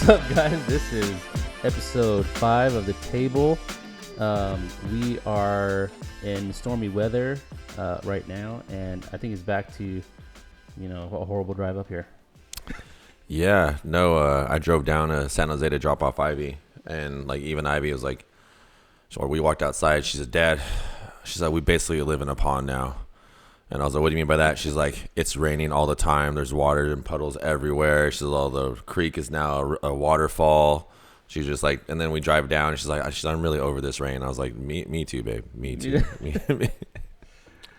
What's up, guys? This is episode 5 of The Table. We are in stormy weather right now, and I think it's back to, a horrible drive up here. Yeah, no, I drove down to San Jose to drop off Ivy, and even Ivy was like, so we walked outside. She said, "Dad," she's like, "we basically live in a pond now." And I was like, "What do you mean by that?" She's like, "It's raining all the time. There's water and puddles everywhere." She says, "All the creek is now a waterfall." She's just like, and then we drive down, and she's like, "I'm really over this rain." I was like, "Me too, babe. Me too."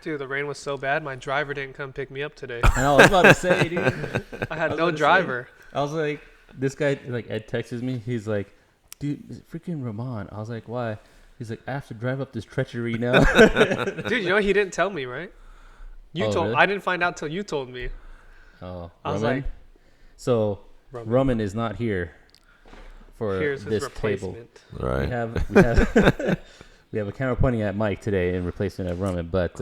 Dude, the rain was so bad, my driver didn't come pick me up today. I know, I was about to say, dude. I had no driver. I was like, this guy, Ed texts me. He's like, "Dude, it's freaking Raman." I was like, "Why?" He's like, "I have to drive up this treachery now." Dude, he didn't tell me, right? Really? I didn't find out till you told me. Oh, I was Raman? like, So, Raman is not here for here's his this table. replacement. Right. We have a camera pointing at Mike today in replacement of Raman. But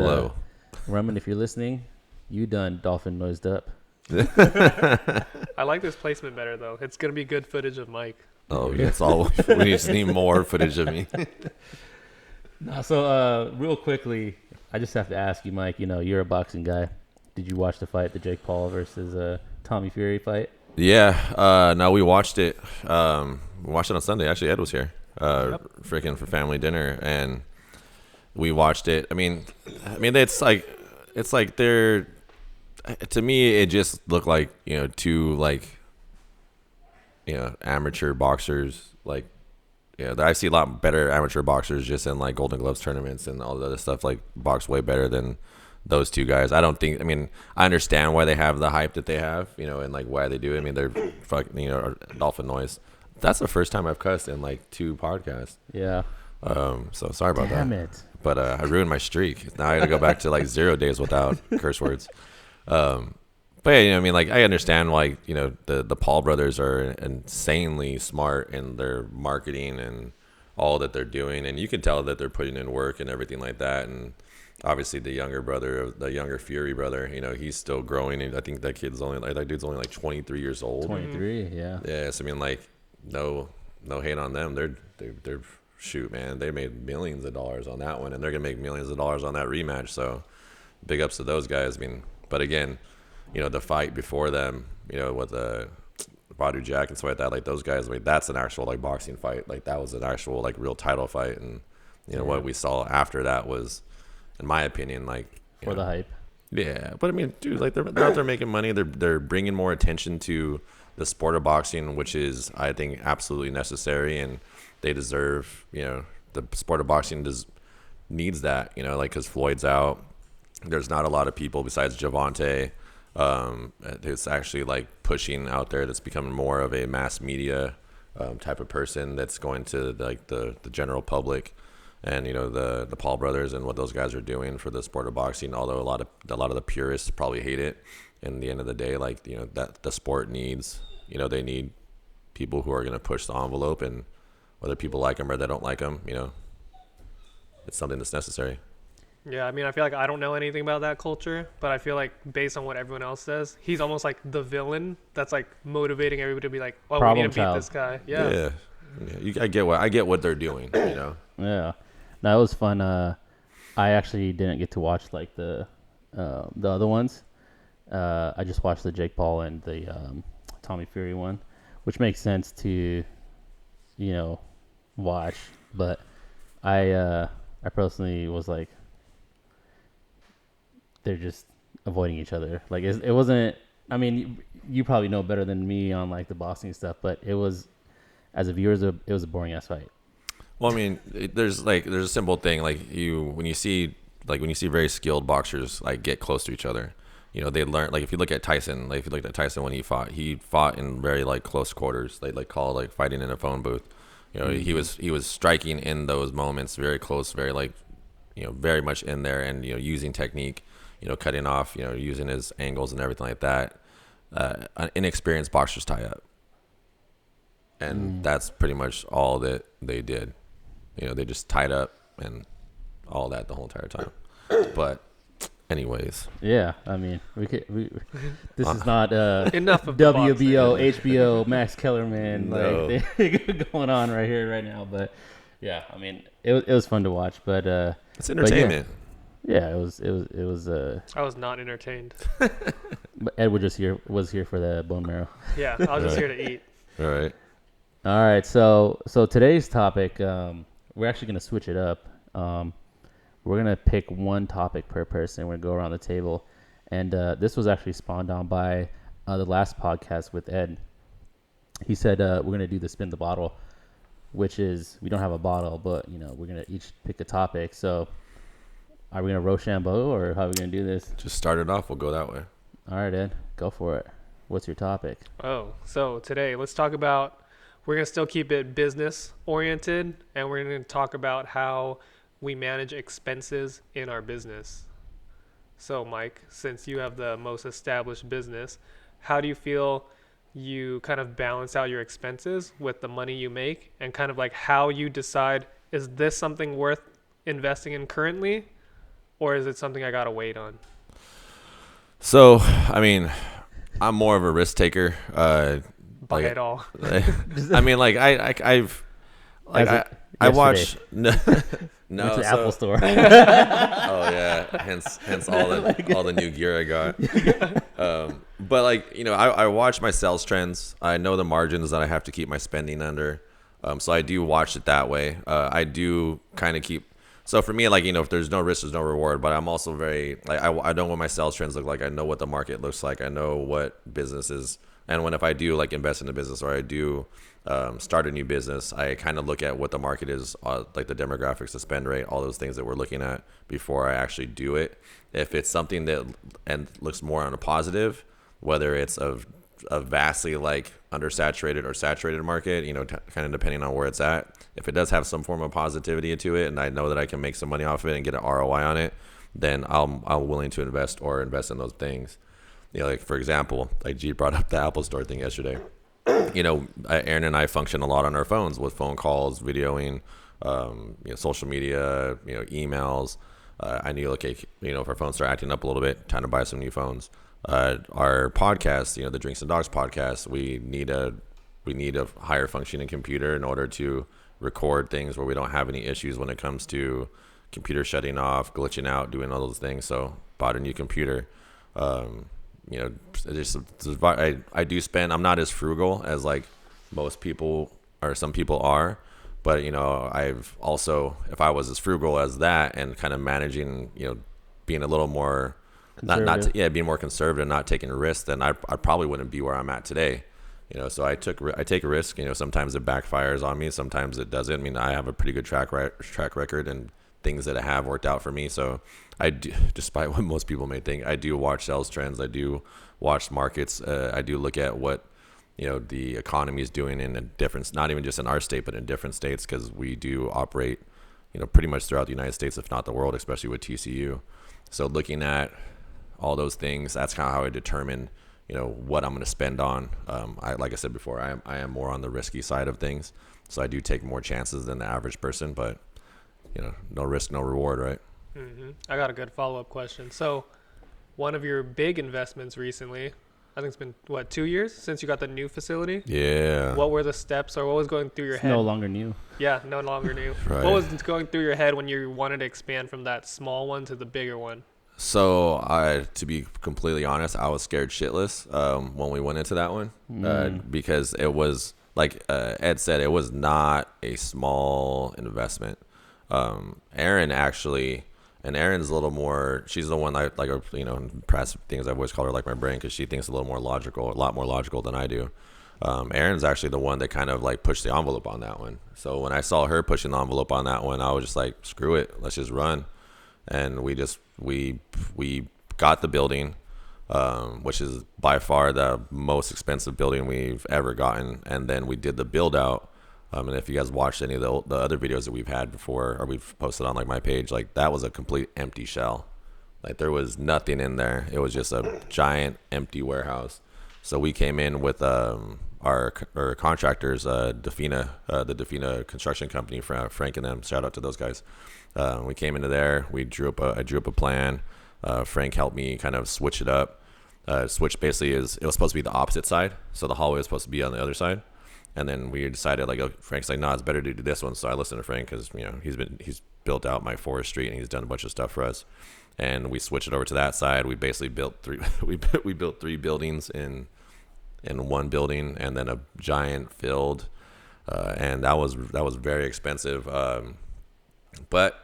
Raman, if you're listening, you done dolphin nosed up. I like this placement better though. It's gonna be good footage of Mike. Oh, yeah, it's all. We just need more footage of me. No, so real quickly, I just have to ask you, Mike. You're a boxing guy. Did you watch the fight, the Jake Paul versus Tommy Fury fight? Yeah. No, we watched it. We watched it on Sunday. Actually, Ed was here. Freaking for family dinner, and we watched it. I mean, it's like they're. To me, it just looked like two amateur boxers. I see a lot better amateur boxers just in Golden Gloves tournaments and all the other stuff. Box way better than those two guys. I don't think. I mean, I understand why they have the hype that they have, and why they do it. I mean, they're fucking dolphin noise. That's the first time I've cussed in 2 podcasts. Yeah. So sorry about that. Damn it. But I ruined my streak. Now I got to go back to 0 days without curse words. But yeah, I understand why the Paul brothers are insanely smart in their marketing and all that they're doing, and you can tell that they're putting in work and everything like that. And obviously the younger Fury brother, he's still growing, and I think that dude's only 23 years old. 23, yeah. Yeah, so no hate on them. They're shoot, man. They made millions of dollars on that one, and they're gonna make millions of dollars on that rematch. So big ups to those guys. But again, the fight before them, with Badu Jack and stuff like that, those guys, that's an actual boxing fight. That was an actual real title fight, and what we saw after that was, in my opinion, for the hype. Yeah, but dude, they're out there making money. They're bringing more attention to the sport of boxing, which is, I think, absolutely necessary, and they deserve. The sport of boxing needs that. Because Floyd's out. There's not a lot of people besides Javante who's actually pushing out there. That's becoming more of a mass media type of person that's going to the general public. And the Paul brothers and what those guys are doing for the sport of boxing. Although a lot of the purists probably hate it. In the end of the day, that the sport needs, they need people who are going to push the envelope, and whether people like them or they don't like them, it's something that's necessary. Yeah, I feel like I don't know anything about that culture, but I feel like based on what everyone else says, he's almost like the villain that's motivating everybody to be like, "Oh, we need to beat this guy." Yeah. I get what they're doing. Yeah. No, it was fun. I actually didn't get to watch the other ones. I just watched the Jake Paul and the Tommy Fury one, which makes sense to watch. But I personally was like, they're just avoiding each other. It wasn't. I mean, you probably know better than me on the boxing stuff, but it was, as a viewer, it was a boring ass fight. Well, there's a simple thing when you see very skilled boxers get close to each other. They learn. If you look at Tyson, if you look at Tyson when he fought in very close quarters. They call fighting in a phone booth. He was striking in those moments very close, very very much in there, and using technique, cutting off, using his angles and everything like that. Inexperienced boxers tie up, and that's pretty much all that they did. They just tied up and all that the whole entire time. But anyways. Yeah, I mean, this is not enough of the WBO, HBO, Max Kellerman No. like thing going on right here, right now. But yeah, I mean, it was fun to watch. But It's entertainment. yeah, it was. I was not entertained. But Ed was here for the bone marrow. Yeah, I was just here to eat. All right. All right, so today's topic, we're actually gonna switch it up. We're going to pick one topic per person. We're going to go around the table. And this was actually spawned on by the last podcast with Ed. He said we're going to do the spin the bottle, which is we don't have a bottle, but, we're going to each pick a topic. So are we going to Rochambeau or how are we going to do this? Just start it off. We'll go that way. All right, Ed, go for it. What's your topic? Oh, so today let's talk about, we're going to still keep it business oriented, and we're going to talk about how we manage expenses in our business. So Mike, since you have the most established business, how do you feel you kind of balance out your expenses with the money you make, and kind of like how you decide, is this something worth investing in currently, or is it something I gotta wait on? So, I mean, I'm more of a risk taker. Buy it all. I mean, like I've like I watch no Went to the Apple store. oh yeah, hence all the new gear I got. But like I watch my sales trends. I know the margins that I have to keep my spending under. So I do watch it that way. I do kind of keep. So for me, like if there's no risk, there's no reward. But I'm also very like I know what my sales trends look like. I know what the market looks like. I know what businesses. And if I do like invest in a business or I do start a new business, I kind of look at what the market is, like the demographics, the spend rate, all those things that we're looking at before I actually do it. If it's something that and looks more on a positive, whether it's a vastly like undersaturated or saturated market, kind of depending on where it's at. If it does have some form of positivity to it, and I know that I can make some money off of it and get an ROI on it, then I'm willing to invest in those things. Like for example, like G brought up the Apple Store thing yesterday. Aaron and I function a lot on our phones with phone calls, videoing, social media, emails. I need to look at, if our phones start acting up a little bit, time to buy some new phones. Our podcast, the Drinks and Dogs podcast, we need a higher functioning computer in order to record things where we don't have any issues when it comes to computer shutting off, glitching out, doing all those things. So bought a new computer. I do spend. I'm not as frugal as like most people or some people are, but I've also, if I was as frugal as that and kind of managing, being a little more being more conservative, not taking risks, then I probably wouldn't be where I'm at today. So I take a risk. Sometimes it backfires on me, sometimes it doesn't. I mean, I have a pretty good track record and things that have worked out for me. So I do, despite what most people may think, I do watch sales trends. I do watch markets. I do look at what the economy is doing in a different, not even just in our state, but in different states, because we do operate pretty much throughout the United States, if not the world, especially with TCU. So looking at all those things, that's kind of how I determine what I'm going to spend on. Like I said before, I am more on the risky side of things, so I do take more chances than the average person, but no risk, no reward, right? Mm-hmm. I got a good follow-up question. So one of your big investments recently, I think it's been, 2 years since you got the new facility? Yeah. What were the steps, or what was going through your head? No longer new. Yeah, no longer new. Right. What was going through your head when you wanted to expand from that small one to the bigger one? So, to be completely honest, I was scared shitless when we went into that one because it was, like Ed said, it was not a small investment. Aaron actually, and Aaron's a little more, she's the one I like, perhaps things I've always called her like my brain, because she thinks a lot more logical than I do. Aaron's actually the one that kind of like pushed the envelope on that one. So when I saw her pushing the envelope on that one, I was just like, screw it, let's just run. And we got the building, which is by far the most expensive building we've ever gotten. And then we did the build out. And if you guys watched any of the other videos that we've had before, or we've posted on like my page, like that was a complete empty shell. Like there was nothing in there. It was just a giant empty warehouse. So we came in with our contractors, Defina, the Defina construction company, Frank and them. Shout out to those guys. We came into there. I drew up a plan. Frank helped me kind of switch it up. Switch basically it was supposed to be the opposite side, so the hallway was supposed to be on the other side, and then we decided like, oh, Frank's like, no, it's better to do this one. So I listened to Frank because he's built out my forestry and he's done a bunch of stuff for us, and we switched it over to that side. We basically built three we built 3 buildings in one building, and then a giant field, and that was very expensive, but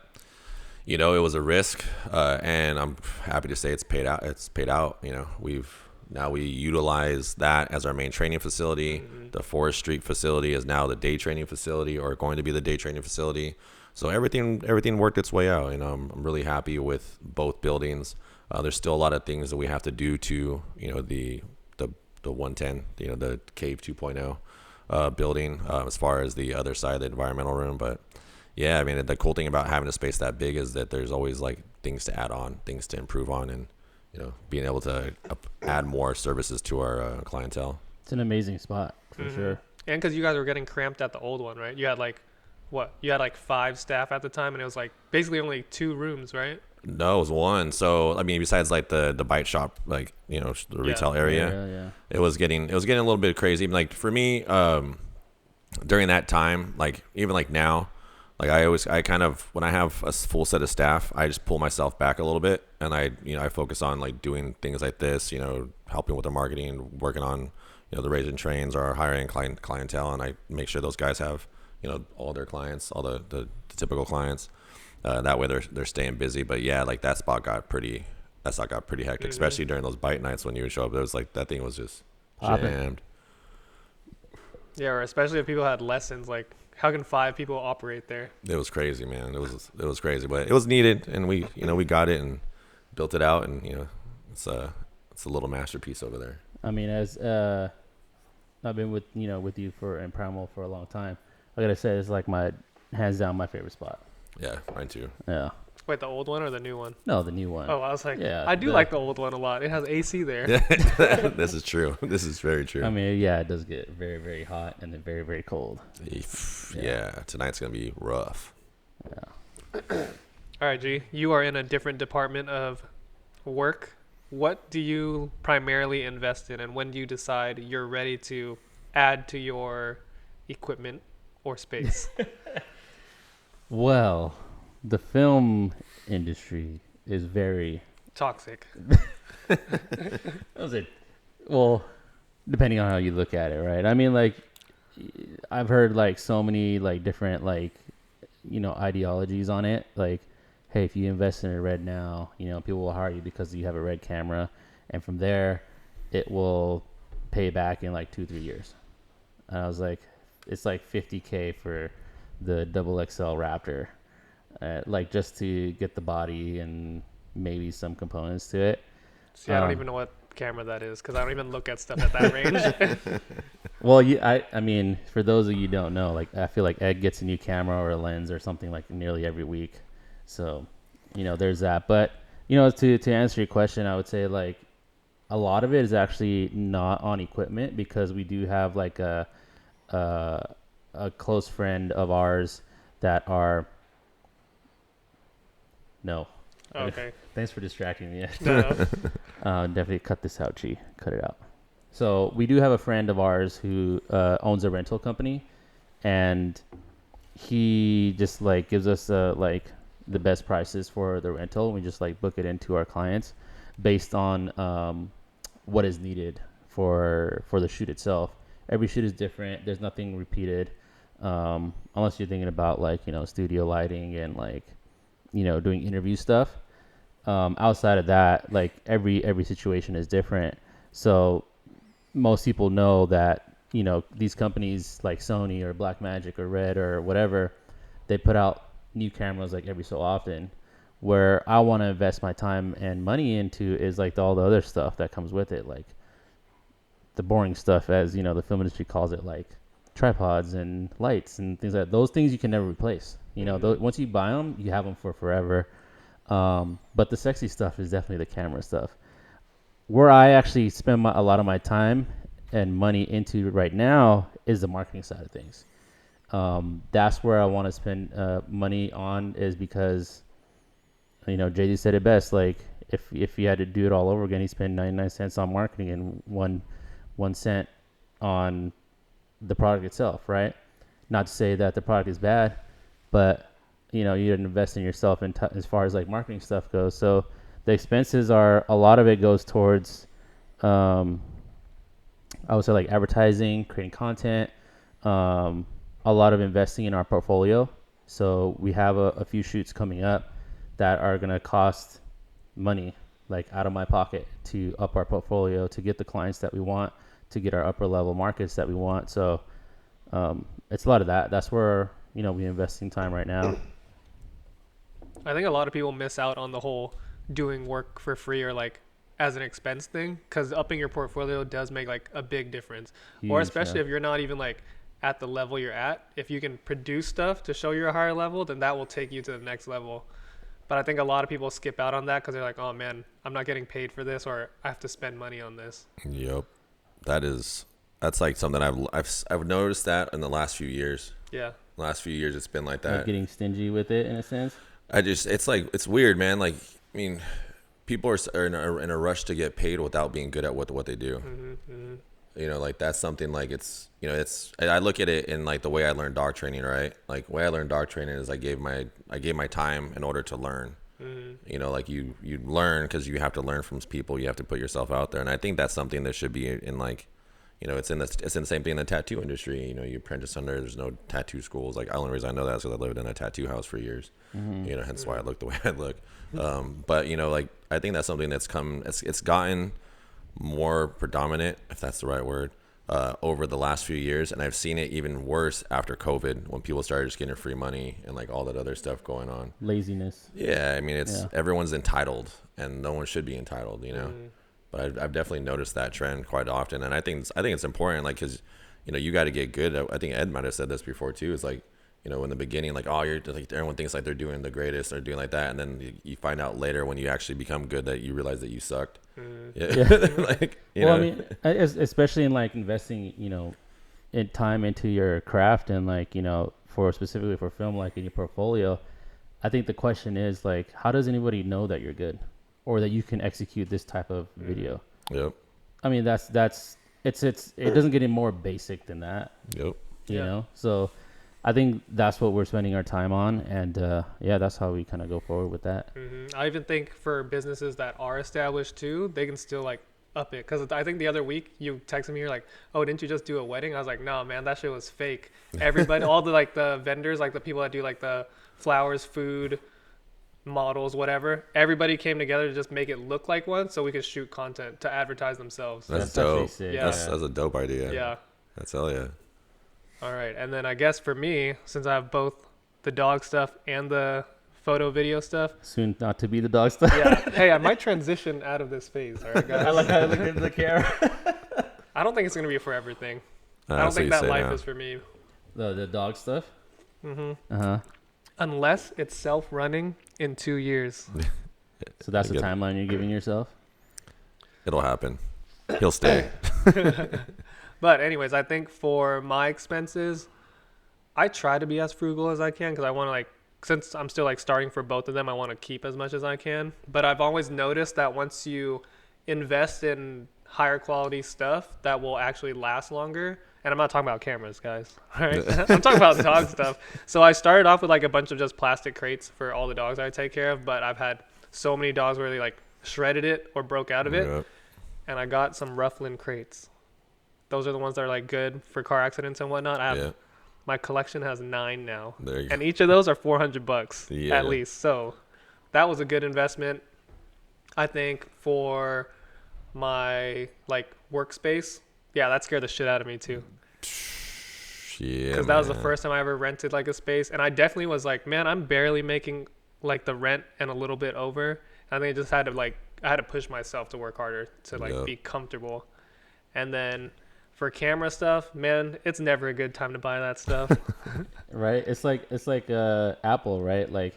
it was a risk, and I'm happy to say it's paid out. We utilize that as our main training facility. Mm-hmm. The Forest Street facility is now the day training facility, or going to be the day training facility. So everything worked its way out. I'm really happy with both buildings. There's still a lot of things that we have to do to the 110, the Cave 2.0 building, as far as the other side of the environmental room, but. Yeah, I mean, the cool thing about having a space that big is that there's always like things to add on, things to improve on, and being able to add more services to our clientele. It's an amazing spot for sure. And because you guys were getting cramped at the old one, right? You had like 5 staff at the time, and it was like basically only 2 rooms, right? No, it was 1. So I mean, besides like the bite shop, like the retail area, Yeah. it was getting a little bit crazy. Like for me, during that time, like even like now. Like I kind of, when I have a full set of staff, I just pull myself back a little bit, and I focus on like doing things like this, helping with the marketing, working on, the raising trains or hiring clientele, and I make sure those guys have, all their clients, all the typical clients. That way they're staying busy. But yeah, like that spot got pretty hectic, especially during those bite nights when you would show up. It was like that thing was just jammed. Yeah, or especially if people had lessons, like. How can 5 people operate there? It was crazy, man. It was crazy, but it was needed, and we got it and built it out, and it's a little masterpiece over there. I mean, as I've been with you in Primal for a long time, I gotta say it's like my hands down my favorite spot. Yeah, mine too. Yeah. Wait, the old one or the new one? No, the new one. Oh, I was like, yeah, I do like the old one a lot. It has AC there. This is true. This is very true. I mean, yeah, it does get very, very hot and then very, very cold. Yeah, tonight's gonna be rough. Yeah. All right, G, you are in a different department of work. What do you primarily invest in, and when do you decide you're ready to add to your equipment or space? Well, the film industry is very toxic. Well, depending on how you look at it, right? I mean, like, I've heard like so many like different like ideologies on it. Like, hey, if you invest in a Red now, people will hire you because you have a Red camera, and from there, it will pay back in like 2-3 years. And I was like, it's like $50K for the XXL Raptor. Like just to get the body and maybe some components to it. See, I don't even know what camera that is because I don't even look at stuff at that range. Well, I mean, for those of you who don't know, like I feel like Ed gets a new camera or a lens or something like nearly every week. So, there's that. But, to answer your question, I would say like a lot of it is actually not on equipment because we do have like a close friend of ours that are. No. Okay. Thanks for distracting me. No. Definitely cut this out, G. Cut it out. So we do have a friend of ours who owns a rental company, and he just like gives us like the best prices for the rental. We just like book it into our clients based on what is needed for the shoot itself. Every shoot is different. There's nothing repeated, unless you're thinking about like studio lighting and like doing interview stuff. Outside of that, like every situation is different. So most people know that these companies like Sony or Blackmagic or Red or whatever, they put out new cameras like every so often. Where I want to invest my time and money into is like all the other stuff that comes with it, like the boring stuff, as the film industry calls it, like tripods and lights and things like that. Those things you can never replace. Once you buy them, you have them for forever. But the sexy stuff is definitely the camera stuff. Where I actually spend a lot of my time and money into right now is the marketing side of things. That's where I want to spend money on, is because, Jay-Z said it best, like, if you had to do it all over again, you spend 99 cents on marketing and 1 cent on the product itself, right? Not to say that the product is bad, but you didn't invest in yourself as far as like marketing stuff goes. So the expenses are, a lot of it goes towards, I would say, like advertising, creating content, a lot of investing in our portfolio. So we have a few shoots coming up that are going to cost money, like out of my pocket, to up our portfolio, to get the clients that we want, to get our upper level markets that we want. So it's a lot of that. That's where, we investing time right now. I think a lot of people miss out on the whole doing work for free or like as an expense thing, because upping your portfolio does make like a big difference. Huge, or especially yeah. if you're not even like at the level you're at, if you can produce stuff to show you're a higher level, then that will take you to the next level. But I think a lot of people skip out on that because they're like, oh man, I'm not getting paid for this, or I have to spend money on this. Yep, that's like something I've noticed that in the last few years. Yeah. Last few years, it's been like that. Like getting stingy with it in a sense. It's weird, man. Like, I mean, people are in a rush to get paid without being good at what they do. Like that's something like I look at it in like the way I learned dog training, right? Like the way I learned dog training is I gave my time in order to learn. Like you learn because you have to learn from people. You have to put yourself out there, and I think that's something that should be in like, it's in the same thing in the tattoo industry. You apprentice under. There's no tattoo schools. Like the only reason I know that is because I lived in a tattoo house for years. Hence why I look the way I look. But like I think that's something that's it's gotten more predominant, if that's the right word, over the last few years, and I've seen it even worse after COVID, when people started just getting free money and like all that other stuff going on. Laziness. Yeah, I mean everyone's entitled, and no one should be entitled, But I've definitely noticed that trend quite often, and I think it's important, like, because you got to get good. I think Ed might have said this before too. It's like, in the beginning, like, oh, you're like, everyone thinks like they're doing the greatest or doing like that, and then you find out later when you actually become good that you realize that you sucked. Yeah. Like, I mean, especially in like investing, in time into your craft, and like, specifically for film, like in your portfolio, I think the question is like, how does anybody know that you're good, or that you can execute this type of video? Yep. I mean, it doesn't get any more basic than that. Yep. So I think that's what we're spending our time on, and that's how we kind of go forward with that. I even think for businesses that are established too, they can still like up it, because I think the other week you texted me, you're like, oh, didn't you just do a wedding? I was like, no, man, that shit was fake. Everybody, all the like the vendors, like the people that do like the flowers, food, models, whatever, everybody came together to just make it look like one, so we could shoot content to advertise themselves. That's dope. Yeah. That's a dope idea. Yeah. That's hell yeah. All right, and then I guess for me, since I have both the dog stuff and the photo video stuff, soon not to be the dog stuff. Yeah. Hey, I might transition out of this phase. All right, guys. I like how I look into the camera. I don't think it's gonna be for everything. I don't think that life is for me. The dog stuff. Unless it's self-running in 2 years. So that's the timeline you're giving yourself? It'll happen. He'll stay. But anyways, I think for my expenses, I try to be as frugal as I can, because I want to, like, since I'm still like starting for both of them, I want to keep as much as I can. But I've always noticed that once you invest in higher quality stuff that will actually last longer, and I'm not talking about cameras, guys, all right? I'm talking about dog stuff. So I started off with like a bunch of just plastic crates for all the dogs I take care of, but I've had so many dogs where they like shredded it or broke out of it. And I got some Rufflin crates. Those are the ones that are like good for car accidents and whatnot. My collection has 9 now, and each of those are $400 at least. So that was a good investment. I think for my like workspace, that scared the shit out of me too. Because that was the first time I ever rented like a space, and I definitely was like, man, I'm barely making like the rent and a little bit over. I think I just had to I had to push myself to work harder to like be comfortable. And then for camera stuff, man, it's never a good time to buy that stuff. Right? It's like Apple, right? Like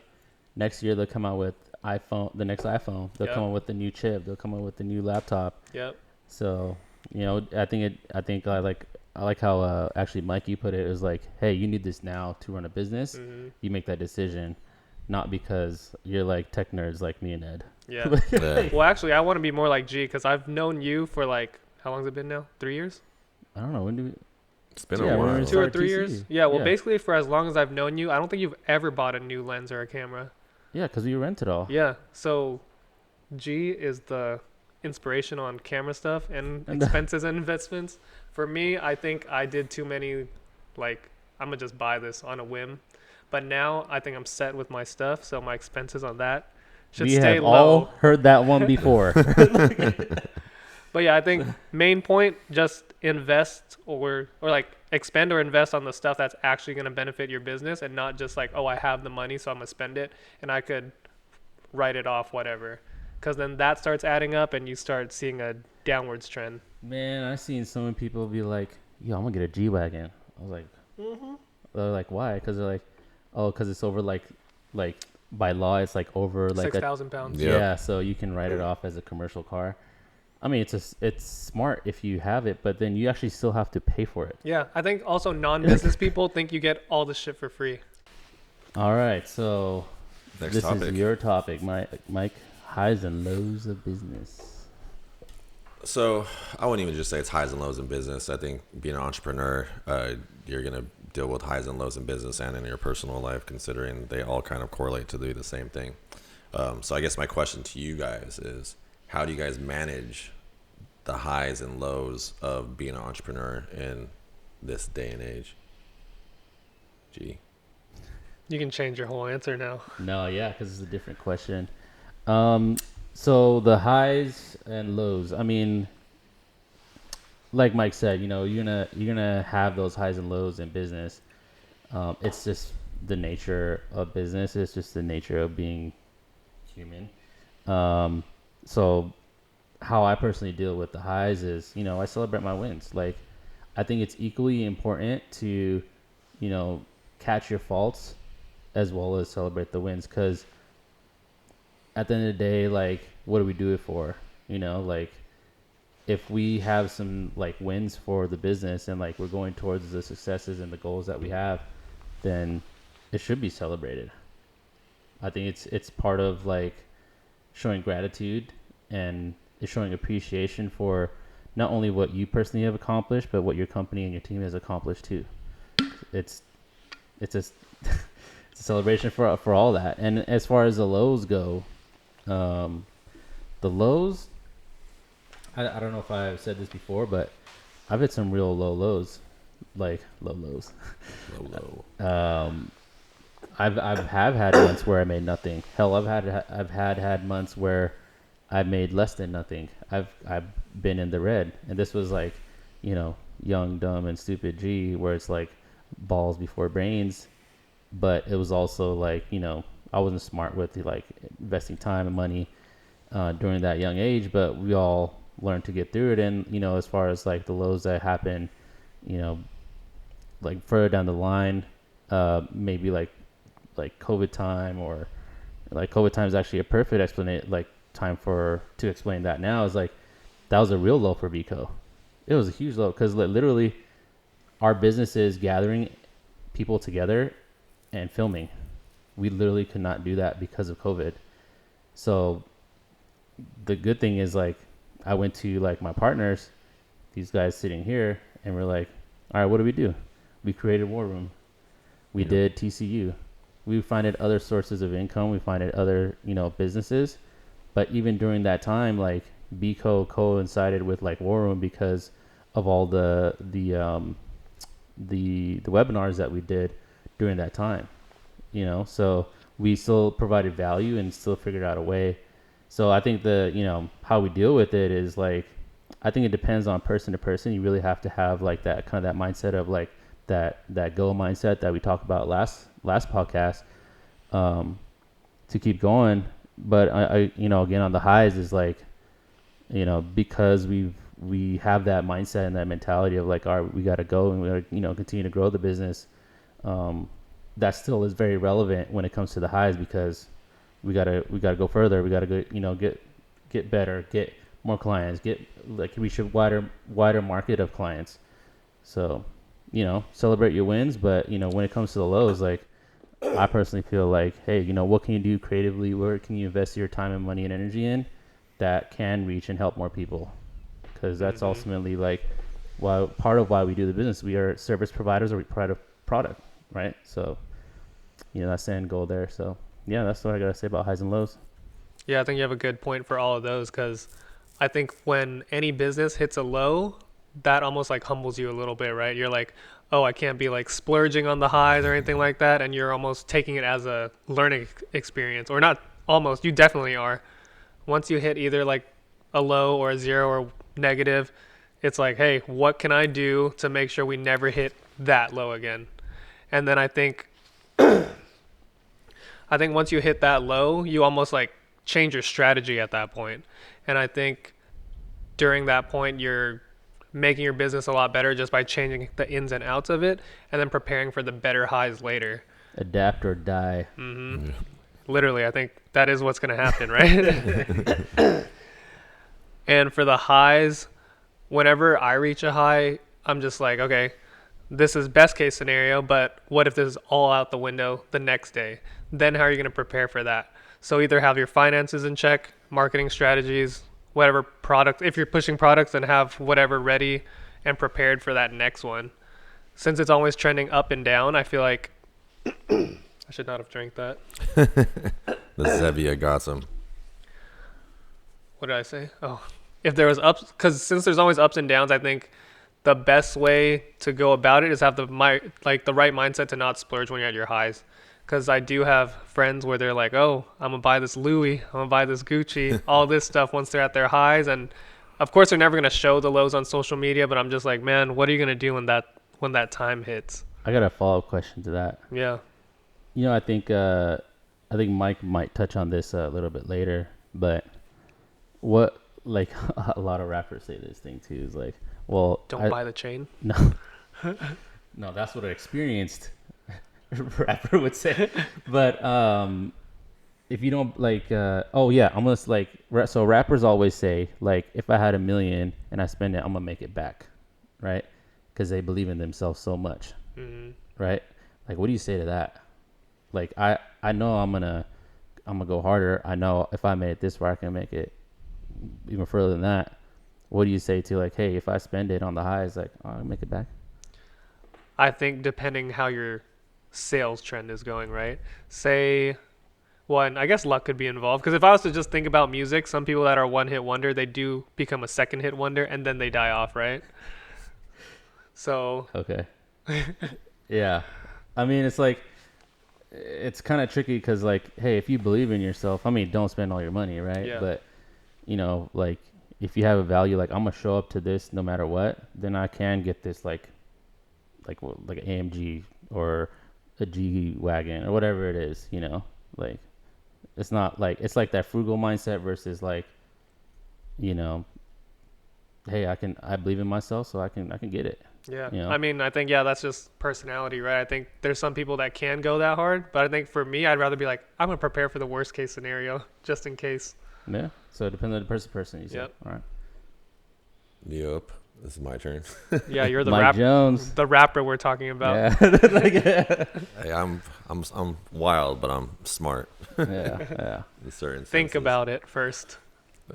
next year they'll come out with the next iPhone. They'll come out with the new chip. They'll come out with the new laptop. Yep. So, I think I like how actually Mikey put it. It was like, hey, you need this now to run a business. You make that decision. not because you're like tech nerds like me and Ed. Yeah. Yeah. Well, actually, I want to be more like G because I've known you for like, how long has it been now? 3 years? I don't know when do we, It's been Yeah, a when we while. were 2 or Sorry, 3 TCU. years? Yeah. Well, Yeah. basically, for as long as I've known you, I don't think you've ever bought a new lens or a camera. yeah, because we rent it all. Yeah. So, G is the inspiration on camera stuff and And expenses and investments. For me, I think I did too many, like, I'm going to just buy this on a whim. But now I think I'm set with my stuff. So, my expenses on that should we stay have low. all heard that one before. But yeah, I think main point, just invest or like expend or invest on the stuff that's actually going to benefit your business and not just like, oh, I have the money, so I'm going to spend it and I could write it off, whatever. Because then that starts adding up and you start seeing a downwards trend. Man, I've seen so many people be like, yo, I'm going to get a G-Wagon. I was like, they're like, why? Because they're like, oh, because it's over like by law, it's like over like 6,000 pounds. Yeah. Yeah, so you can write it off as a commercial car. I mean, it's smart if you have it, but then you actually still have to pay for it. Yeah, I think also non-business people think you get all the shit for free. All right, so Next this topic. is your topic, Mike. Highs and lows of business. So I wouldn't even just say it's highs and lows in business. I think being an entrepreneur, you're going to deal with highs and lows in business and in your personal life, considering they all kind of correlate to do the same thing. So I guess my question to you guys is, how do you guys manage the highs and lows of being an entrepreneur in this day and age? Gee. You can change your whole answer now. No, yeah, because it's a different question. So the highs and lows. I mean, like Mike said, you're gonna have those highs and lows in business. It's just the nature of business. It's just the nature of being human. So how I personally deal with the highs is, I celebrate my wins. Like, I think it's equally important to, catch your faults as well as celebrate the wins. Because at the end of the day, like, what do we do it for? Like, if we have some like wins for the business and like we're going towards the successes and the goals that we have, then it should be celebrated. I think it's part of like showing gratitude, and it's showing appreciation for not only what you personally have accomplished, but what your company and your team has accomplished too. It's a it's a celebration for all that. And as far as the lows go, the lows, I don't know if I've said this before, but I've had some real low lows, like low lows. Low. I've had months where I made nothing. Hell, I've had months where I made less than nothing. I've been in the red, and this was like, young, dumb, and stupid G, where it's like balls before brains. But it was also like, I wasn't smart with like investing time and money during that young age. But we all learned to get through it. And as far as like the lows that happen, like further down the line, maybe like COVID time, or like COVID time is actually a perfect explanation, like time to explain that now, is like that was a real low for Vico. It was a huge low because literally our business is gathering people together and filming. We literally could not do that because of COVID. So the good thing is, like, I went to like my partners, these guys sitting here, and we're like, all right, what do? We created War Room. We did TCU. We finded other sources of income. We finded other, businesses. But even during that time, like BCO coincided with like War Room because of all the webinars that we did during that time, so we still provided value and still figured out a way. So I think how we deal with it is like, I think it depends on person to person. You really have to have like that kind of that mindset of like that go mindset that we talked about last podcast, to keep going. But I again, on the highs is like, because we have that mindset and that mentality of like, all right, we got to go and we got to, continue to grow the business. That still is very relevant when it comes to the highs, because we gotta go further. We gotta go, get better, get more clients, reach a wider market of clients. So, celebrate your wins, but when it comes to the lows, like, I personally feel like, hey, what can you do creatively? Where can you invest your time and money and energy in that can reach and help more people? Because that's ultimately like part of why we do the business. We are service providers, or we provide a product, right? So, that's the end goal there. So, yeah, that's what I got to say about highs and lows. Yeah, I think you have a good point for all of those, because I think when any business hits a low, that almost like humbles you a little bit, right? You're like, oh, I can't be like splurging on the highs or anything like that. And you're almost taking it as a learning experience, or not almost, you definitely are. Once you hit either like a low or a zero or negative, it's like, hey, what can I do to make sure we never hit that low again? And then I think once you hit that low, you almost like change your strategy at that point. And I think during that point, you're making your business a lot better just by changing the ins and outs of it, and then preparing for the better highs later. Adapt or die. Mm-hmm. Literally, I think that is what's going to happen, right? And for the highs, whenever I reach a high, I'm just like, okay, this is best case scenario, but what if this is all out the window the next day? Then how are you going to prepare for that? So either have your finances in check, marketing strategies, whatever product. If you're pushing products, then have whatever ready and prepared for that next one. Since it's always trending up and down, I feel like I should not have drank that. The Zevia got some. What did I say? Oh, if there was ups, because since there's always ups and downs, I think the best way to go about it is have the right mindset to not splurge when you're at your highs. Because I do have friends where they're like, oh, I'm going to buy this Louis, I'm going to buy this Gucci, all this stuff once they're at their highs. And of course, they're never going to show the lows on social media, but I'm just like, man, what are you going to do when that time hits? I got a follow-up question to that. Yeah. I think Mike might touch on this a little bit later, but what, like, a lot of rappers say this thing too, is like, well, don't buy the chain. No, no, that's what I experienced. Rapper would say, but if you don't like, almost like, so rappers always say, like, if I had $1 million and I spend it, I'm gonna make it back, right? Because they believe in themselves so much, right? Like, what do you say to that? Like, I know I'm gonna go harder. I know if I made it this far, I can make it even further than that. What do you say to, like, hey, if I spend it on the highs, like, I'll make it back? I think depending how your sales trend is going, right? Say, and I guess luck could be involved, because if I was to just think about music, some people that are one hit wonder, they do become a second hit wonder and then they die off, right? So okay. Yeah, I mean, it's like, it's kind of tricky because, like, hey, if you believe in yourself, I mean, don't spend all your money, right? Yeah. But like, if you have a value, like, I'm gonna show up to this no matter what, then I can get this like an AMG or a G wagon or whatever it is, like, it's not like, it's like that frugal mindset versus like, hey, I believe in myself, so I can get it. yeah, I mean, I think, that's just personality, right? I think there's some people that can go that hard, but I think for me, I'd rather be like, I'm gonna prepare for the worst case scenario just in case. Yeah, so it depends on the person, you said. Yep. All right. Yep. This is my turn. Yeah, you're the Mike Jones, the rapper we're talking about. Yeah. Hey, I'm wild, but I'm smart. Yeah. In certain Think senses. about it first.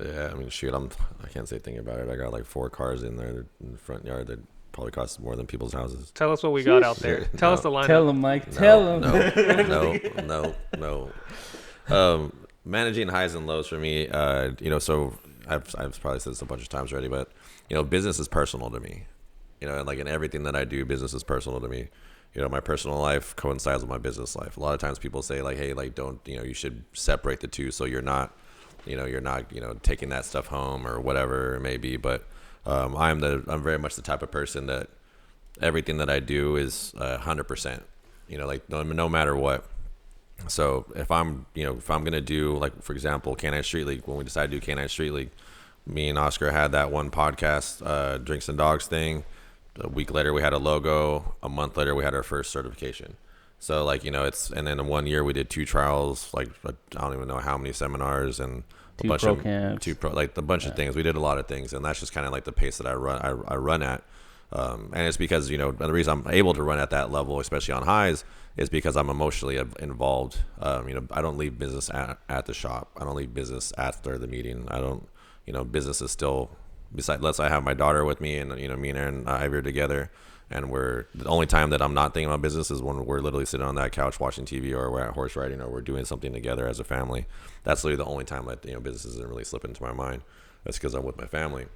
Yeah, I mean, shoot, I can't say think about it. I got like 4 cars in there in the front yard that probably cost more than people's houses. Tell us what we got out there. Tell us the lineup. Tell him, Mike. Tell him. No. Managing highs and lows for me, so I've probably said this a bunch of times already, but business is personal to me. And like in everything that I do, business is personal to me. My personal life coincides with my business life. A lot of times people say like, hey, like don't, you should separate the two so you're not taking that stuff home or whatever it may be. But I'm very much the type of person that everything that I do is 100%. Like no matter what. So if I'm gonna do, like, for example, Canine Street League, when we decided to do Canine Street League, me and Oscar had that one podcast, Drinks and Dogs thing. A week later we had a logo. A month later we had our first certification. So like, and then in 1 year we did 2 trials, like I don't even know how many seminars and a bunch of camps. a bunch of things. We did a lot of things, and that's just kind of like the pace that I run at. And it's because, the reason I'm able to run at that level, especially on highs, is because I'm emotionally involved. I don't leave business at the shop. I don't leave business after the meeting. I don't, business is still, besides, let's say I have my daughter with me, and, me and Aaron, Ivy are together. And the only time that I'm not thinking about business is when we're literally sitting on that couch watching TV, or we're at horse riding, or we're doing something together as a family. That's literally the only time that, business doesn't really slip into my mind. That's because I'm with my family.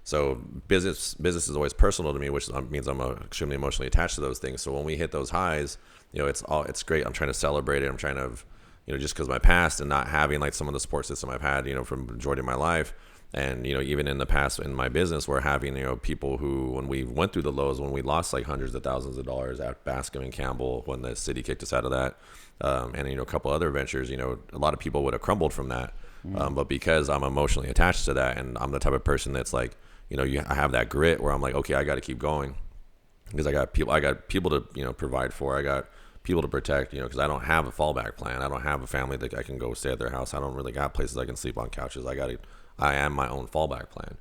So business is always personal to me, which means I'm extremely emotionally attached to those things. So when we hit those highs, it's great. I'm trying to celebrate it. I'm trying to, just because my past and not having like some of the support system I've had, from the majority of my life. And, even in the past in my business, we're having, people who, when we went through the lows, when we lost like hundreds of thousands of dollars at Bascom and Campbell, when the city kicked us out of that, and, a couple other ventures, a lot of people would have crumbled from that. But because I'm emotionally attached to that, and I'm the type of person that's like, I have that grit where I'm like, okay, I got to keep going, because I got people to, provide for. I got people to protect, because I don't have a fallback plan. I don't have a family that I can go stay at their house. I don't really got places I can sleep on couches. I am my own fallback plan,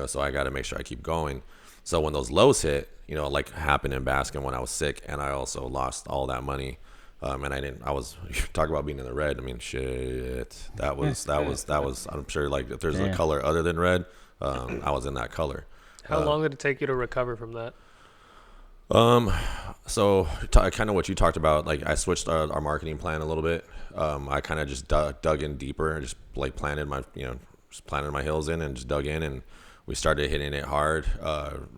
so I got to make sure I keep going. So when those lows hit, like happened in Baskin when I was sick, and I also lost all that money. And I was talk about being in the red. I mean, shit, that was, I'm sure, like, if there's a color other than red, I was in that color. How long did it take you to recover from that? So kind of what you talked about, like I switched our marketing plan a little bit. I kind of just dug in deeper and just like planted my heels in and just dug in, and we started hitting it hard.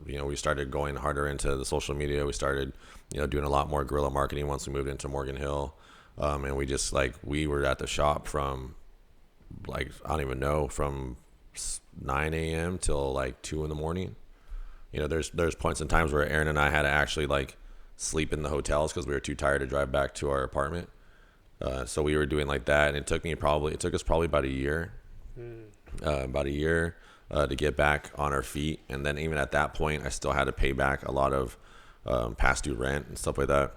We started going harder into the social media. We started, doing a lot more guerrilla marketing once we moved into Morgan Hill. And we were at the shop from I don't even know, from 9 a.m. till like 2 in the morning. There's points in times where Aaron and I had to actually like sleep in the hotels because we were too tired to drive back to our apartment. So we were doing like that, and it took us probably about a year. To get back on our feet. And then even at that point, I still had to pay back a lot of past due rent and stuff like that.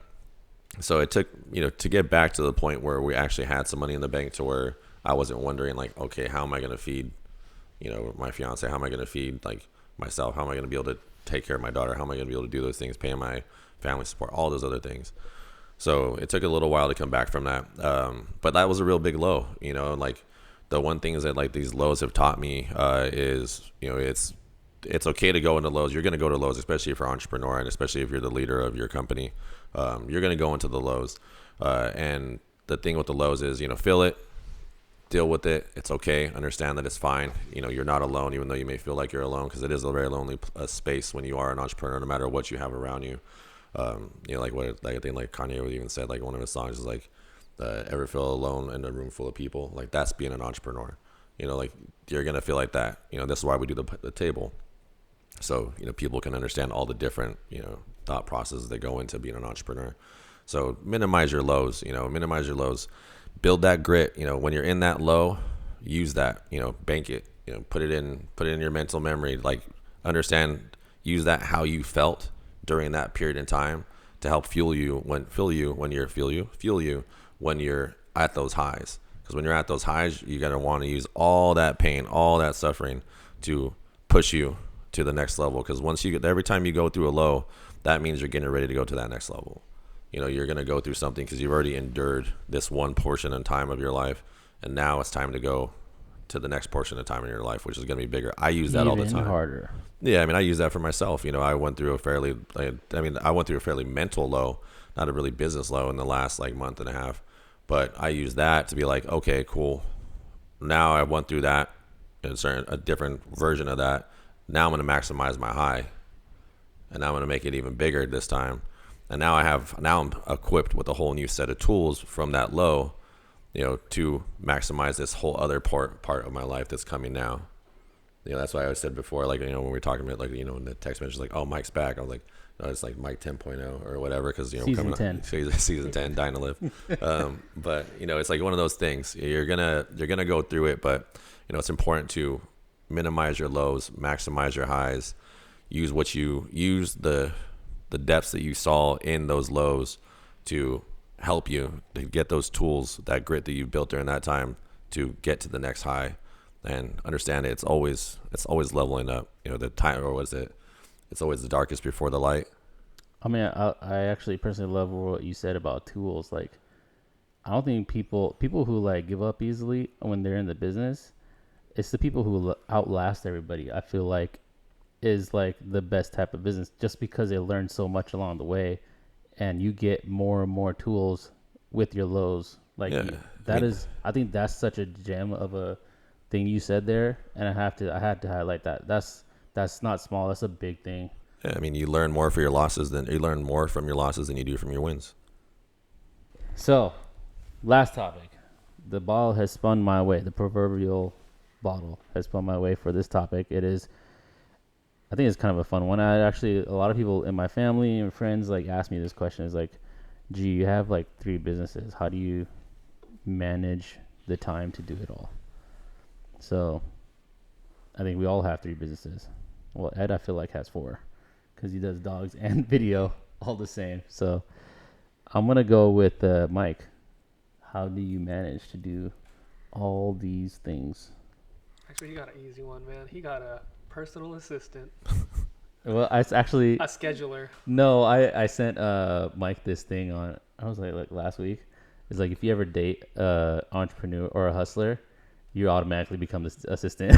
So it took, to get back to the point where we actually had some money in the bank, to where I wasn't wondering like, okay, how am I going to feed, my fiance? How am I going to feed like myself? How am I going to be able to take care of my daughter? How am I going to be able to do those things, pay my family support, all those other things? So it took a little while to come back from that. But that was a real big low, like, the one thing is that like these lows have taught me is, it's okay to go into lows. You're going to go to lows, especially if you're an entrepreneur, and especially if you're the leader of your company. You're going to go into the lows. And the thing with the lows is, feel it, deal with it. It's okay. Understand that it's fine. You're not alone, even though you may feel like you're alone, because it is a very lonely space when you are an entrepreneur, no matter what you have around you. Like I think like Kanye would even said, like one of his songs is like, ever feel alone in a room full of people? Like, that's being an entrepreneur. Like, you're gonna feel like that. This is why we do the table, so people can understand all the different thought processes that go into being an entrepreneur. So minimize your lows. Build that grit. When you're in that low, use that. Bank it. Put it in your mental memory. Like, understand, use that how you felt during that period in time to help fuel you when you're at those highs. Because when you're at those highs, you're going to want to use all that pain, all that suffering to push you to the next level. Because every time you go through a low, that means you're getting ready to go to that next level. You're going to go through something because you've already endured this one portion in time of your life. And now it's time to go to the next portion of time in your life, which is going to be bigger. I use that all the time. Harder. Yeah, I use that for myself. I went through a fairly mental low, not a really business low in the last like month and a half. But I use that to be like, okay, cool. Now I went through that, a different version of that. Now I'm going to maximize my high, and now I'm going to make it even bigger this time. And now I'm equipped with a whole new set of tools from that low, to maximize this whole other part of my life that's coming now. That's why I said before, like, when we were talking about, like, when the text message was like, oh, Mike's back. I was like, no, it's like Mike 10.0 or whatever, because season 10, season 10, dying to live. But it's like one of those things. You're gonna go through it, but it's important to minimize your lows, maximize your highs. Use the depths that you saw in those lows to help you to get those tools, that grit that you built during that time, to get to the next high. And understand it's always leveling up. The time, or what is it? it's always the darkest before the light. I mean, I actually personally love what you said about tools. Like, I don't think people who like give up easily when they're in the business, it's the people who outlast everybody. I feel like is like the best type of business just because they learn so much along the way, and you get more and more tools with your lows. Like Yeah, I think that's such a gem of a thing you said there, and I had to highlight that. That's not small. That's a big thing. yeah. I mean, you learn more from your losses than you do from your wins. So, last topic. The ball has spun my way. The proverbial bottle has spun my way for this topic. I think it's kind of a fun one. A lot of people in my family and friends like ask me this question. Is like, gee, you have like 3 businesses. How do you manage the time to do it all? So, I think we all have 3 businesses. Well, Ed, I feel like has 4 because he does dogs and video all the same. So, I'm gonna go with Mike. How do you manage to do all these things? Actually, he got an easy one, man. He got a personal assistant, Well, I actually a scheduler. no. I sent Mike this thing on. I was like last week. It's like if you ever date entrepreneur or a hustler, you automatically become the assistant.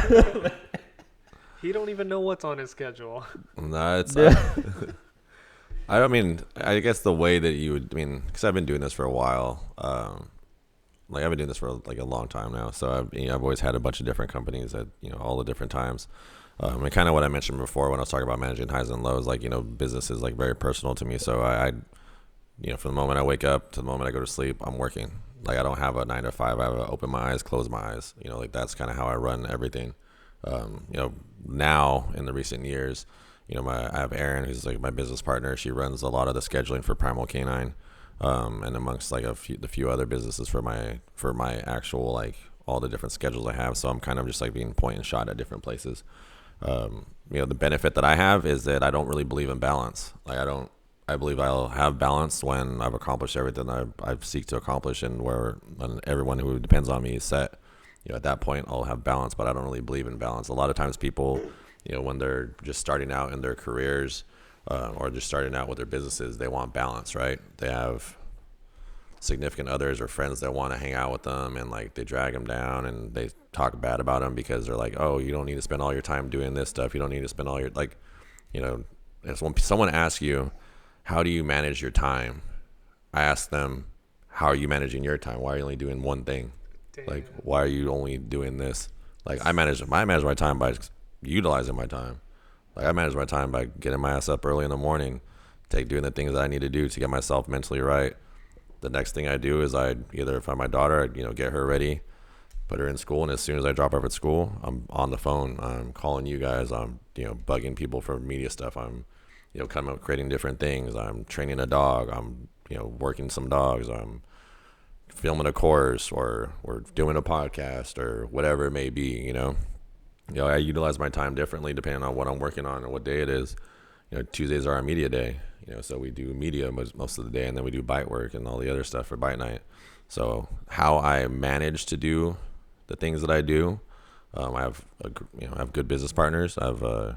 He don't even know what's on his schedule. No, it's. I mean, I guess the way that you would, I mean, because I've been doing this for a while. Like I've been doing this for like a long time now, so I've always had a bunch of different companies at all the different times. And kind of what I mentioned before when I was talking about managing highs and lows, like business is like very personal to me. So I from the moment I wake up to the moment I go to sleep, I'm working. Like I don't have a 9 to 5. I have a open my eyes, close my eyes. Like that's kind of how I run everything. Now in the recent years, I have Erin, who's like my business partner. She runs a lot of the scheduling for Primal Canine. And amongst like the few other businesses for my actual like all the different schedules I have. So I'm kind of just like being point and shot at different places. The benefit that I have is that I don't really believe in balance. Like I believe I'll have balance when I've accomplished everything I seek to accomplish and when everyone who depends on me is set. At that point I'll have balance, but I don't really believe in balance. A lot of times people, when they're just starting out in their careers, or just starting out with their businesses, they want balance, right? They have significant others or friends that want to hang out with them, and like they drag them down and they talk bad about them because they're like, oh, you don't need to spend all your time doing this stuff. You don't need to spend all your if when someone asks you, how do you manage your time? I ask them, how are you managing your time? Why are you only doing one thing? Damn. Like, why are you only doing this? Like I manage my time by utilizing my time. Like I manage my time by getting my ass up early in the morning, doing the things that I need to do to get myself mentally right. The next thing I do is I either find my daughter, get her ready, put her in school, and as soon as I drop her off at school, I'm on the phone. I'm calling you guys. I'm bugging people for media stuff. I'm kind of creating different things. I'm training a dog. I'm working some dogs. I'm filming a course, or we're doing a podcast, or whatever it may be. I utilize my time differently depending on what I'm working on and what day it is. Tuesdays are our media day, so we do media most of the day, and then we do bite work and all the other stuff for bite night. So how I manage to do the things that I do, I have good business partners. I do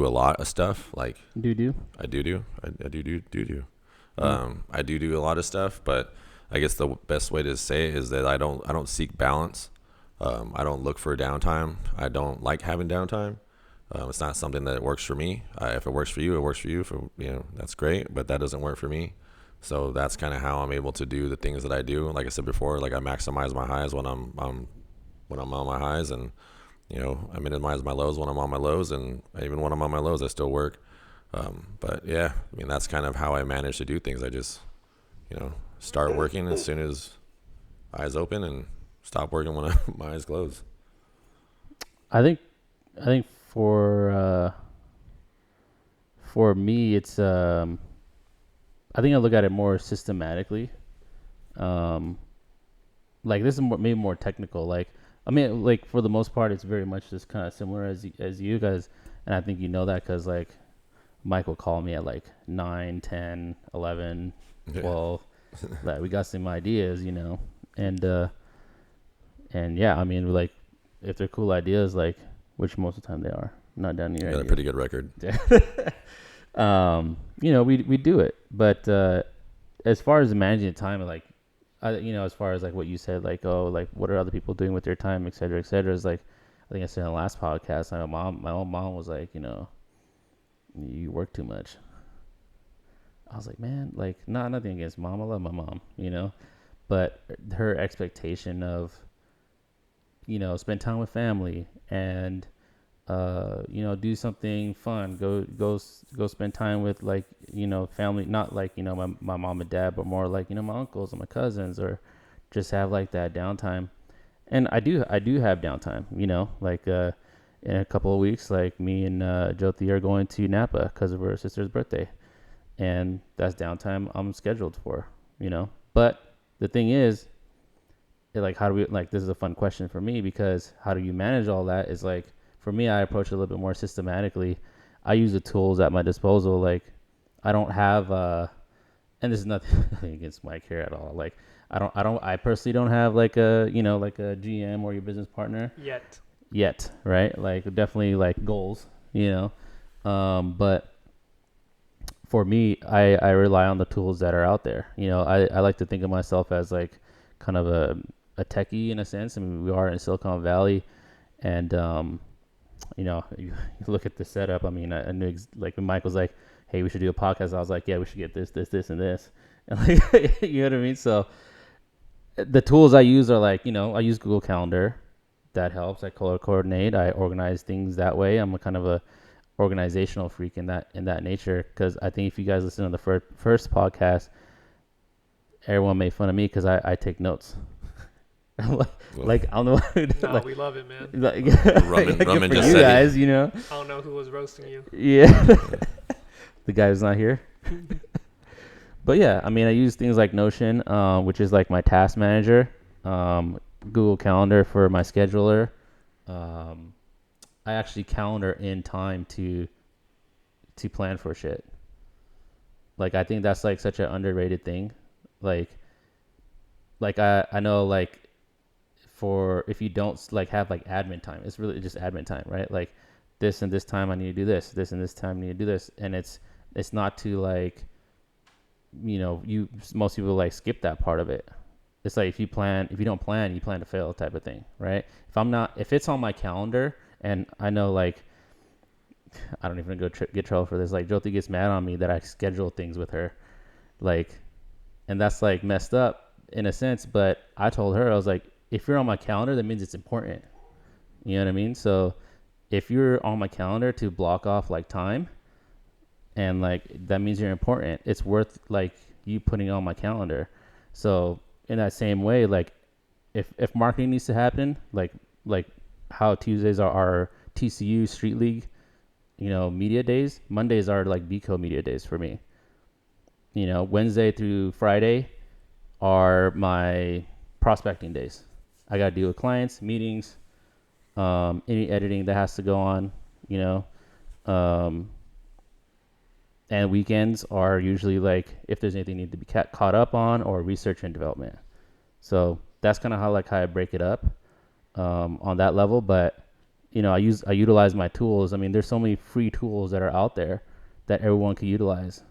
a lot of stuff. Like I do. I do a lot of stuff, but I guess the best way to say it is that I don't seek balance. I don't look for downtime. I don't like having downtime. It's not something that works for me. If it works for you, it works for you. That's great, but that doesn't work for me. So that's kind of how I'm able to do the things that I do. Like I said before, like I maximize my highs when I'm on my highs, and I minimize my lows when I'm on my lows, and even when I'm on my lows, I still work. But yeah, that's kind of how I manage to do things. I just start working as soon as eyes open, and stop working when my eyes close. I think for me, it's I think I look at it more systematically. Like this is maybe more technical. Like like for the most part, it's very much just kind of similar as you guys, and I think that because like Mike will call me at like 9, 10, 11, 12. Like we got some ideas, and yeah, like if they're cool ideas, like which most of the time they are, not down You your got a pretty good record. we do it, but as far as managing the time, like, as far as like what you said, like, oh, like what are other people doing with their time, et cetera, is like, I think I said in the last podcast, my own mom was like, you work too much. I was like, man, like, nothing against mom. I love my mom, but her expectation of, spend time with family and, do something fun. Go spend time with, like, family, not like, my mom and dad, but more like, my uncles and my cousins, or just have like that downtime. And I do have downtime, like, in a couple of weeks, like me and Jyoti are going to Napa because of her sister's birthday. And that's downtime I'm scheduled for, But the thing is, like, how do we, like, this is a fun question for me, because how do you manage all that is like, for me, I approach it a little bit more systematically. I use the tools at my disposal. Like, I don't have, and this is nothing against Mike here at all. Like, I personally don't have like a, like a GM or your business partner yet. Right. Like, definitely like goals, but for me, I rely on the tools that are out there. I like to think of myself as like kind of a techie in a sense. I mean, we are in Silicon Valley, and you look at the setup. I mean, I knew like when Mike was like, "Hey, we should do a podcast," I was like, "Yeah, we should get this, and this," and like, you know what I mean. So the tools I use are like, I use Google Calendar. That helps. I color coordinate. I organize things that way. I'm a kind of a organizational freak in that nature, because I think if you guys listen to the first podcast, everyone made fun of me because I take notes. Like, I don't know. No, like, we love it, man. Raman for just you said guys, I don't know who was roasting you. Yeah. The guy who's not here. But yeah, I mean, I use things like Notion, which is like my task manager, Google Calendar for my scheduler. I actually calendar in time to plan for shit. Like, I think that's like such an underrated thing. Like I know, like, for if you don't like have like admin time, it's really just admin time, right? Like, this and this time I need to do this and this time I need to do this, and it's not to like, most people like skip that part of it. It's like, if you don't plan, you plan to fail type of thing, right? If it's on my calendar, and I know, like, I don't even get trouble for this. Like, Jyoti gets mad on me that I schedule things with her, like, and that's like messed up in a sense. But I told her, I was like, if you're on my calendar, that means it's important. You know what I mean? So if you're on my calendar to block off like time, and like that means you're important, it's worth like you putting it on my calendar. So in that same way, like, if marketing needs to happen, like how Tuesdays are our TCU Street League, media days, Mondays are like BCO media days for me. Wednesday through Friday are my prospecting days. I got to deal with clients, meetings, any editing that has to go on, and weekends are usually like if there's anything need to be caught up on, or research and development. So that's kind of how I break it up on that level. But I utilize my tools. I mean, there's so many free tools that are out there that everyone can utilize,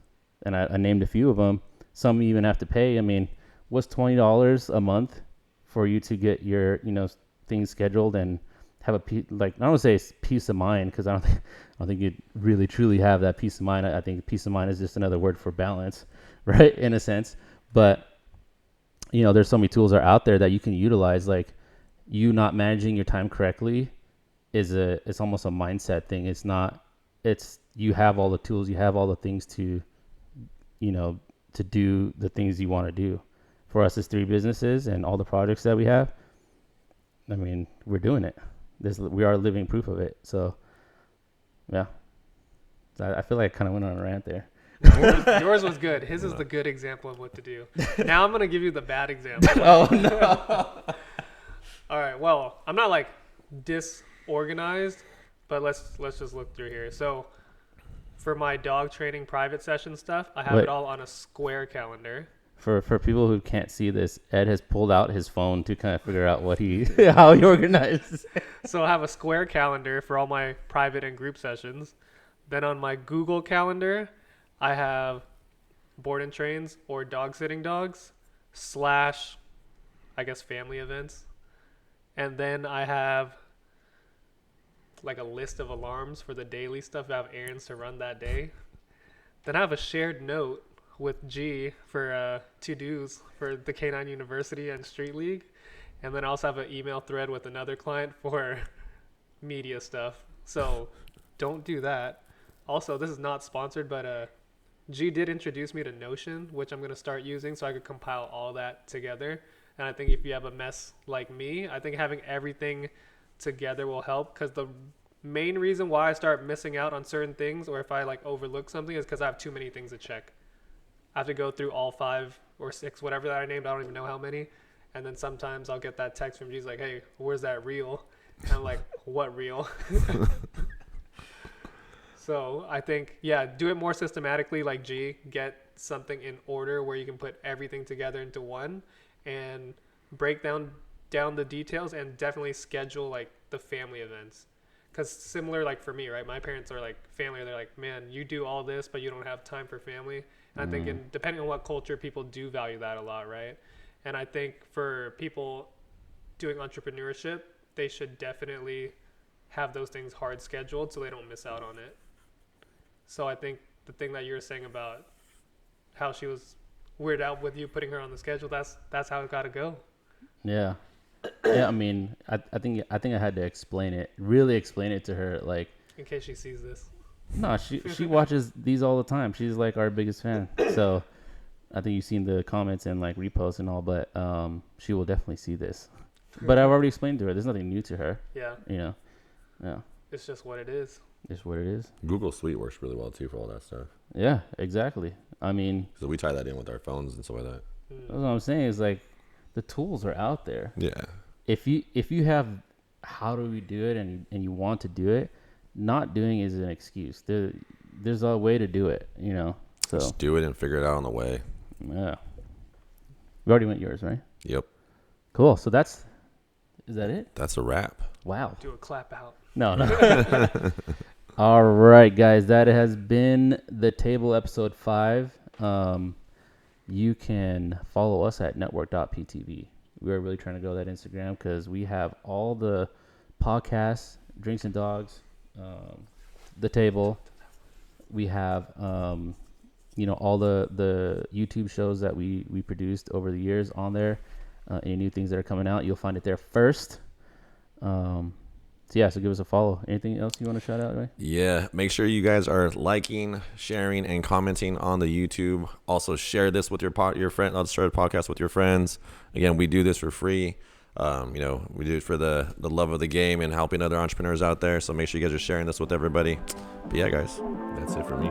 and I named a few of them. Some you even have to pay. I mean, what's $20 a month for you to get your things scheduled and have I don't want to say it's peace of mind, because I don't think you really truly have that peace of mind. I think peace of mind is just another word for balance, right? In a sense. But there's so many tools that are out there that you can utilize. Like, you not managing your time correctly it's almost a mindset thing. It's you have all the tools, you have all the things to to do the things you want to do. For us, as 3 businesses and all the projects that we have, I mean, we're doing it. We are living proof of it. So, yeah. I feel like I kind of went on a rant there. Yours was good. His is the good example of what to do. Now I'm going to give you the bad example. Oh, no. All right. Well, I'm not like disorganized, but let's just look through here. So for my dog training private session stuff, I have it all on a square calendar. For people who can't see this, Ed has pulled out his phone to kind of figure out what how he organizes. So I have a Square calendar for all my private and group sessions. Then on my Google calendar, I have board and trains or dog sitting dogs / I guess family events. And then I have like a list of alarms for the daily stuff. I have errands to run that day. Then I have a shared note with G for to-dos for the Canine University and Street League. And then I also have an email thread with another client for media stuff. So don't do that. Also, this is not sponsored, but G did introduce me to Notion, which I'm going to start using so I could compile all that together. And I think if you have a mess like me, I think having everything together will help, because the main reason why I start missing out on certain things, or if I like overlook something, is because I have too many things to check. I have to go through all 5 or 6, whatever that I named. I don't even know how many. And then sometimes I'll get that text from G's like, hey, where's that reel? And I'm like, what reel? So I think, yeah, do it more systematically like G. Get something in order where you can put everything together into one and break down the details, and definitely schedule like the family events. Because similar, like for me, right? My parents are like family. They're like, man, you do all this, but you don't have time for family. And I think depending on what culture, people do value that a lot, right? And I think for people doing entrepreneurship, they should definitely have those things hard scheduled so they don't miss out on it. So I think the thing that you were saying about how she was weirded out with you putting her on the schedule, that's how it got to go. Yeah. Yeah, I mean, I think I had to really explain it to her, like, in case she sees this. No, she watches these all the time. She's like our biggest fan. So I think you've seen the comments and like reposts and all, but she will definitely see this. But I've already explained to her. There's nothing new to her. Yeah. You know. Yeah. It's just what it is. It's what it is. Google Suite works really well too for all that stuff. Yeah, exactly. I mean, so we tie that in with our phones and stuff like that. That's what I'm saying is like the tools are out there. Yeah. If you have how do we do it and you want to do it, not doing is an excuse. There's a way to do it, you know. So just do it and figure it out on the way. Yeah. We already went yours, right? Yep. Cool. So is that it? That's a wrap. Wow. Do a clap out. No. All right, guys. That has been the table episode 5. You can follow us at network.ptv. We are really trying to grow that Instagram because we have all the podcasts, Drinks and Dogs, the table. We have, all the YouTube shows that we produced over the years on there. Any new things that are coming out, you'll find it there first. So give us a follow. Anything else you want to shout out, right? Yeah, make sure you guys are liking, sharing, and commenting on the YouTube. Also, share this with your friend. Let's share the podcast with your friends. Again, we do this for free. We do it for the love of the game and helping other entrepreneurs out there. So make sure you guys are sharing this with everybody. But yeah, guys, that's it for me.